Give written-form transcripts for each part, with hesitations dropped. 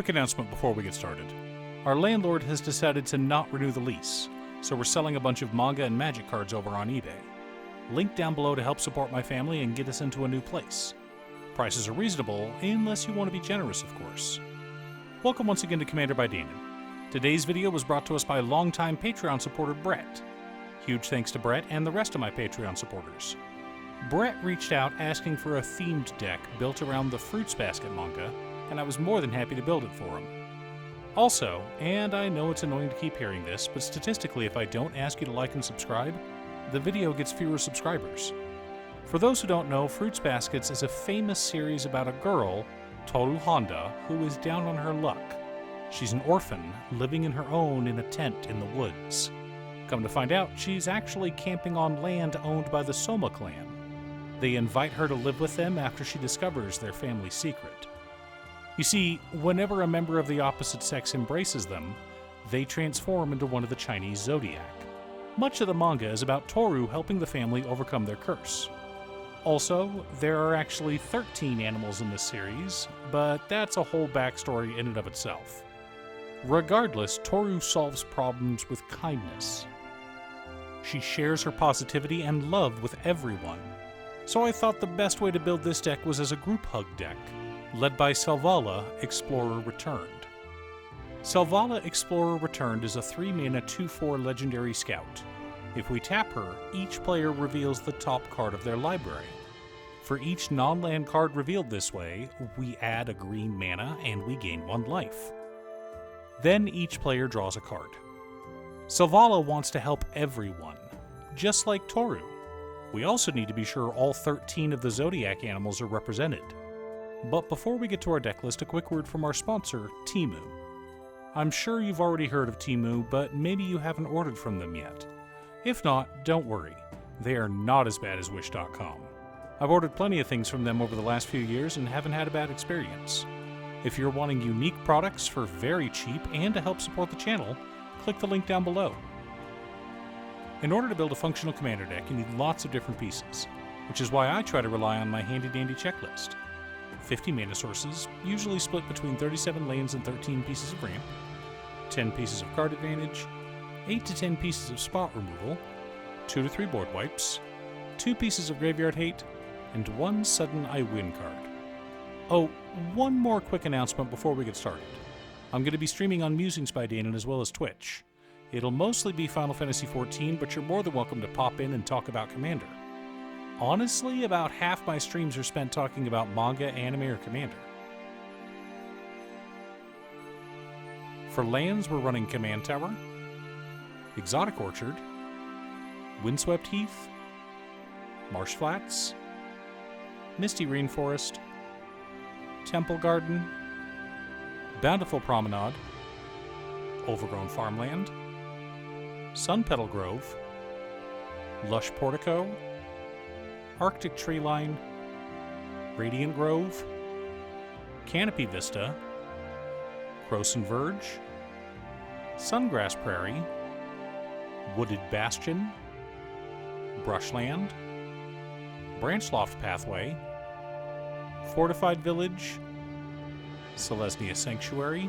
Quick announcement before we get started. Our landlord has decided to not renew the lease, so we're selling a bunch of manga and magic cards over on eBay. Link down below to help support my family and get us into a new place. Prices are reasonable, unless you want to be generous, of course. Welcome once again to Commander by Danon. Today's video was brought to us by longtime Patreon supporter Brett. Huge thanks to Brett and the rest of my Patreon supporters. Brett reached out asking for a themed deck built around the Fruits Basket manga, and I was more than happy to build it for him. Also, and I know it's annoying to keep hearing this, but statistically if I don't ask you to like and subscribe, the video gets fewer subscribers. For those who don't know, Fruits Baskets is a famous series about a girl, Toru Honda, who is down on her luck. She's an orphan, living in her own in a tent in the woods. Come to find out, she's actually camping on land owned by the Soma clan. They invite her to live with them after she discovers their family secret. You see, whenever a member of the opposite sex embraces them, they transform into one of the Chinese zodiac. Much of the manga is about Toru helping the family overcome their curse. Also, there are actually 13 animals in this series, but that's a whole backstory in and of itself. Regardless, Toru solves problems with kindness. She shares her positivity and love with everyone. So I thought the best way to build this deck was as a group hug deck, led by Selvala, Explorer Returned. Selvala, Explorer Returned is a 3-mana 2/4 legendary scout. If we tap her, each player reveals the top card of their library. For each non-land card revealed this way, we add a green mana and we gain 1 life. Then each player draws a card. Selvala wants to help everyone, just like Toru. We also need to be sure all 13 of the zodiac animals are represented. But before we get to our deck list, a quick word from our sponsor, Temu. I'm sure you've already heard of Temu, but maybe you haven't ordered from them yet. If not, don't worry. They are not as bad as Wish.com. I've ordered plenty of things from them over the last few years and haven't had a bad experience. If you're wanting unique products for very cheap and to help support the channel, click the link down below. In order to build a functional commander deck, you need lots of different pieces, which is why I try to rely on my handy-dandy checklist. 50 mana sources, usually split between 37 lands and 13 pieces of ramp, 10 pieces of card advantage, 8 to 10 pieces of spot removal, 2 to 3 board wipes, 2 pieces of graveyard hate, and 1 sudden I win card. Oh, one more quick announcement before we get started. I'm going to be streaming on Musings by Danon as well as Twitch. It'll mostly be Final Fantasy XIV, but you're more than welcome to pop in and talk about Commander. Honestly, about half my streams are spent talking about manga, anime, or Commander. For lands, we're running Command Tower, Exotic Orchard, Windswept Heath, Marsh Flats, Misty Rainforest, Temple Garden, Bountiful Promenade, Overgrown Farmland, Sun Petal Grove, Lush Portico, Arctic Treeline, Radiant Grove, Canopy Vista, Croson Verge, Sungrass Prairie, Wooded Bastion, Brushland, Branchloft Pathway, Fortified Village, Selesnya Sanctuary,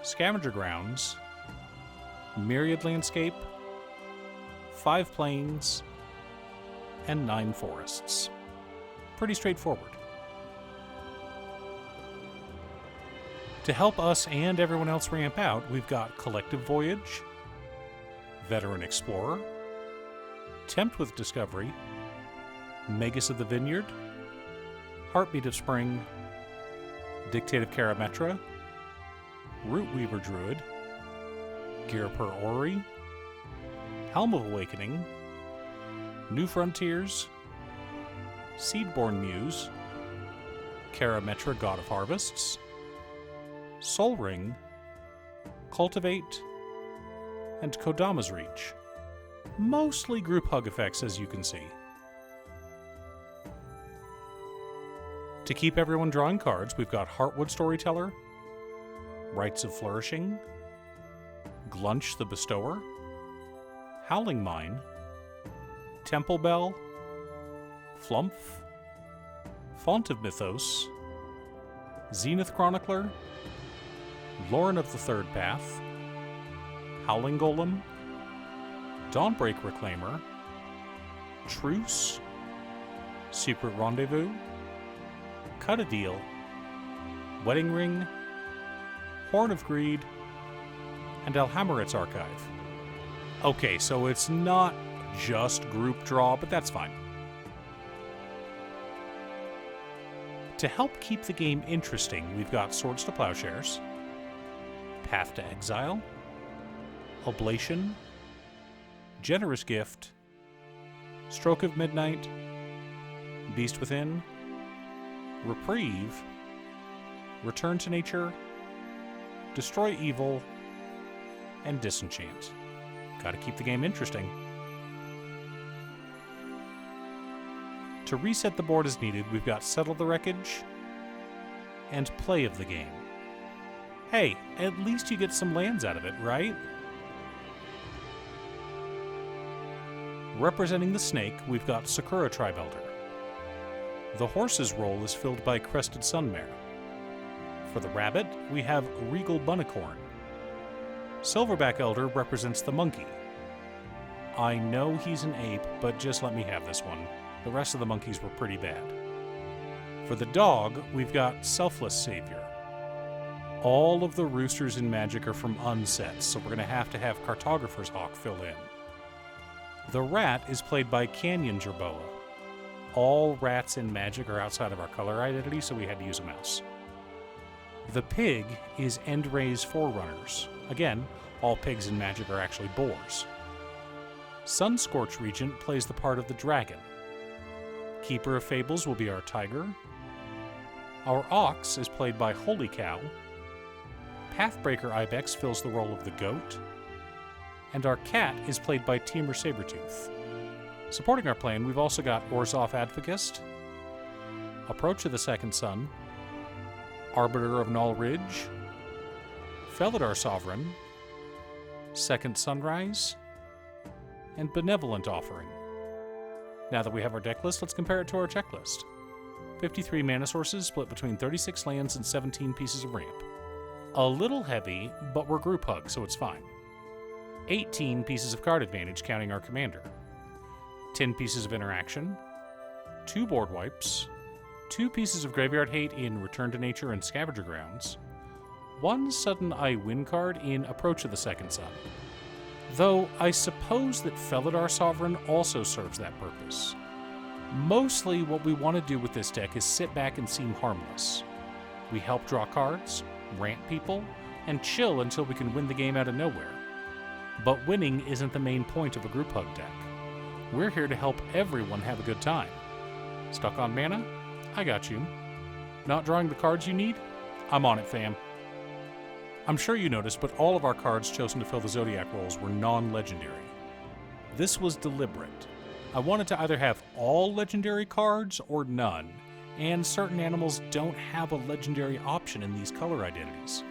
Scavenger Grounds, Myriad Landscape, 5 Plains, and 9 forests. Pretty straightforward. To help us and everyone else ramp out, we've got Collective Voyage, Veteran Explorer, Tempt with Discovery, Magus of the Vineyard, Heartbeat of Spring, Dictate of Karametra, Rootweaver Druid, Girapur Orrery, Helm of Awakening, New Frontiers, Seedborn Muse, Karametra God of Harvests, Sol Ring, Cultivate, and Kodama's Reach. Mostly group hug effects, as you can see. To keep everyone drawing cards, we've got Heartwood Storyteller, Rites of Flourishing, Glunch the Bestower, Howling Mine, Temple Bell, Flumph, Font of Mythos, Zenith Chronicler, Lauren of the Third Path, Howling Golem, Dawnbreak Reclaimer, Truce, Secret Rendezvous, Cut a Deal, Wedding Ring, Horn of Greed, and Alhammarit's Archive. Okay, so it's not just group draw, but that's fine. To help keep the game interesting, we've got Swords to Plowshares, Path to Exile, Oblation, Generous Gift, Stroke of Midnight, Beast Within, Reprieve, Return to Nature, Destroy Evil, and Disenchant. Gotta keep the game interesting. To reset the board as needed, we've got Settle the Wreckage and Play of the Game. Hey, at least you get some lands out of it, right? Representing the snake, we've got Sakura Tribe Elder. The horse's role is filled by Crested Sunmare. For the rabbit, we have Regal Bunnicorn. Silverback Elder represents the monkey. I know he's an ape, but just let me have this one. The rest of the monkeys were pretty bad. For the dog, we've got Selfless Savior. All of the roosters in Magic are from unsets, so we're going to have Cartographer's Hawk fill in. The rat is played by Canyon Jerboa. All rats in Magic are outside of our color identity, so we had to use a mouse. The pig is Endray's Forerunners. Again, all pigs in Magic are actually boars. Sunscorch Regent plays the part of the dragon. Keeper of Fables will be our tiger. Our ox is played by Holy Cow. Pathbreaker Ibex fills the role of the goat. And our cat is played by Temur Sabertooth. Supporting our plan, we've also got Orzhov Advocist, Approach of the Second Sun, Arbiter of Null Ridge, Felidar Sovereign, Second Sunrise, and Benevolent Offering. Now that we have our deck list, let's compare it to our checklist. 53 mana sources split between 36 lands and 17 pieces of ramp. A little heavy, but we're group hug, so it's fine. 18 pieces of card advantage, counting our commander. 10 pieces of interaction. 2 board wipes. 2 pieces of graveyard hate in Return to Nature and Scavenger Grounds. 1 sudden I win card in Approach of the Second Sun. Though I suppose that Felidar Sovereign also serves that purpose. Mostly what we want to do with this deck is sit back and seem harmless. We help draw cards, rant people, and chill until we can win the game out of nowhere. But winning isn't the main point of a group hug deck. We're here to help everyone have a good time. Stuck on mana? I got you. Not drawing the cards you need? I'm on it, fam. I'm sure you noticed, but all of our cards chosen to fill the Zodiac roles were non-legendary. This was deliberate. I wanted to either have all legendary cards or none, and certain animals don't have a legendary option in these color identities.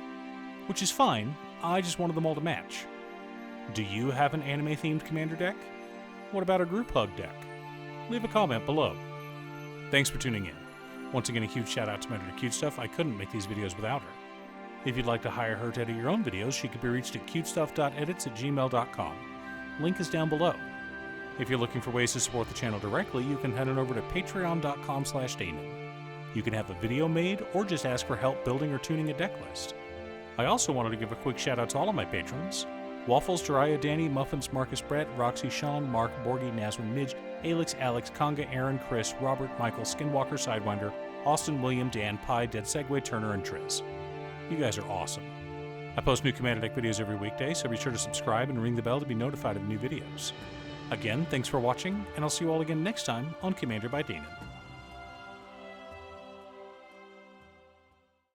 Which is fine, I just wanted them all to match. Do you have an anime-themed commander deck? What about a group hug deck? Leave a comment below. Thanks for tuning in. Once again, a huge shout out to my editor cutestuff. I couldn't make these videos without her. If you'd like to hire her to edit your own videos, she can be reached at cutestuff.edits@gmail.com. Link is down below. If you're looking for ways to support the channel directly, you can head on over to patreon.com/Damon. You can have a video made or just ask for help building or tuning a deck list. I also wanted to give a quick shout out to all of my patrons: Waffles, Jiraiya, Danny, Muffins, Marcus, Brett, Roxy, Sean, Mark, Borgie, Nazwin, Midge, Alix, Alex, Conga, Aaron, Chris, Robert, Michael, Skinwalker, Sidewinder, Austin, William, Dan, Pi, Dead Segway, Turner, and Triz. You guys are awesome. I post new Commander Deck videos every weekday, so be sure to subscribe and ring the bell to be notified of new videos. Again, thanks for watching, and I'll see you all again next time on Commander by Damon.